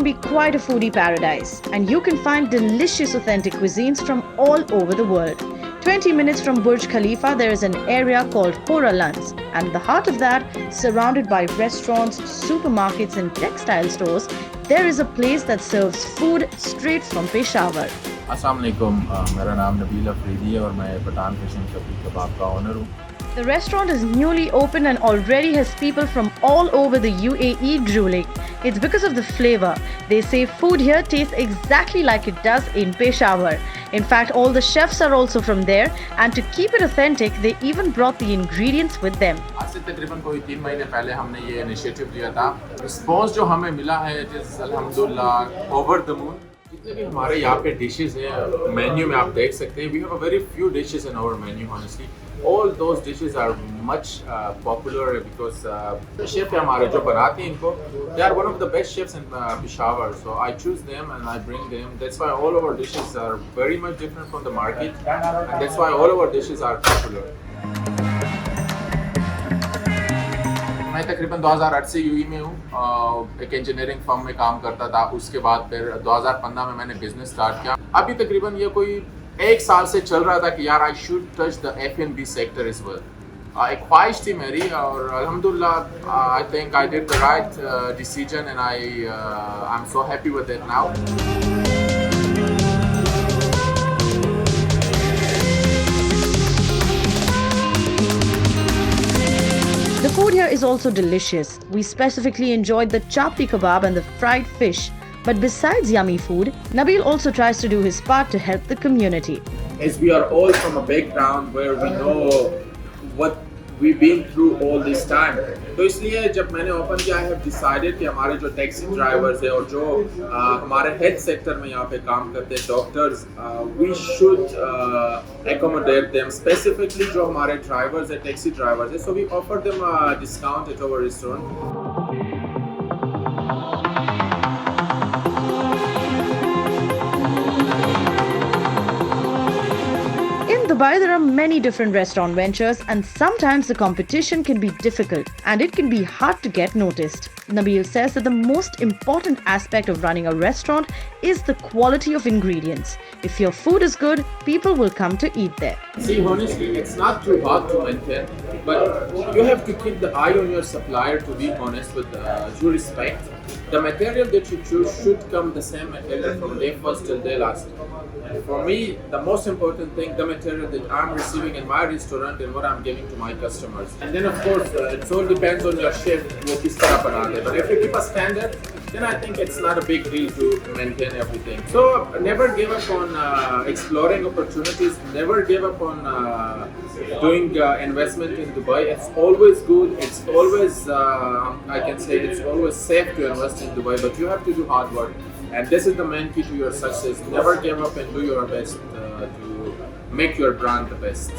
can be quite a foodie paradise, and you can find delicious authentic cuisines from all over the world. 20 minutes from Burj Khalifa, there is an area called Hor Al Anz, and at the heart of that, surrounded by restaurants, supermarkets and textile stores, there is a place that serves food straight from Peshawar. अस्सलाम वालेकुम, मेरा नाम नबील अफरीदी है और मैं Pathan fish chapli कबाब का owner हूँ। The restaurant is newly opened and already has people from all over the UAE drooling. It's because of the flavor. They say food here tastes exactly like it does in Peshawar. In fact, all the chefs are also from there, and to keep it authentic, they even brought the ingredients with them. आज से तकरीबन कोई 3 महीने पहले हमने ये initiative लिया था। रिस्पॉन्स जो हमें मिला है, इट इज़ अल्हम्दुलिल्लाह ओवर द मून। जितने भी हमारे यहाँ पे डिशेस हैं मेन्यू में आप देख सकते हैं, we have a very few dishes in our menu honestly. All those dishes are much popular because chef हमारे जो बनाते हैं इनको, they are one of the best chefs in Peshawar. So I choose them and I bring them. That's why all of our dishes are very much different from the market, and that's why all of our dishes are popular. मैं तकरीबन 2008 से UAE में हूँ, एक engineering firm में काम करता था। उसके बाद फिर 2015 में मैंने बिजनेस स्टार्ट किया। अभी तकरीबन ये कोई 1 साल से चल रहा था कि यार I should touch the F&B sector is well. एक ख्वाहिश थी मेरी और अल्हम्दुलिल्लाह I think I did the right decision and I am so happy with it now. The food here is also delicious. We specifically enjoyed the chapli kebab and the fried fish. But besides yummy food, Nabil also tries to do his part to help the community. As we are all from a background where we know what we've been through all this time, तो इसलिए जब मैंने open किया है, decided कि हमारे जो taxi drivers हैं और जो हमारे हेल्थ सेक्टर में यहाँ पे काम करते हैं doctors, we should accommodate them, specifically जो हमारे ड्राइवर्स हैं, टैक्सी ड्राइवर्स हैं, so we offer them a discount at our restaurant. In Dubai, there are many different restaurant ventures, and sometimes the competition can be difficult and it can be hard to get noticed. Nabil says that the most important aspect of running a restaurant is the quality of ingredients. If your food is good, people will come to eat there. See, honestly, it's not too hard to maintain, but you have to keep the eye on your supplier, to be honest, with due respect. The material that you choose should come the same material from day first till day last. And for me, the most important thing, the material that I'm receiving in my restaurant and what I'm giving to my customers. And then of course, it all depends on your chef, wo kis tarah banate hain. But if you keep a standard, then I think it's not a big deal to maintain everything. So never give up on exploring opportunities, never give up on doing investment in Dubai. It's always good, it's always, I can say it's always safe to invest in Dubai, but you have to do hard work. And this is the main key to your success. Never give up and do your best to make your brand the best.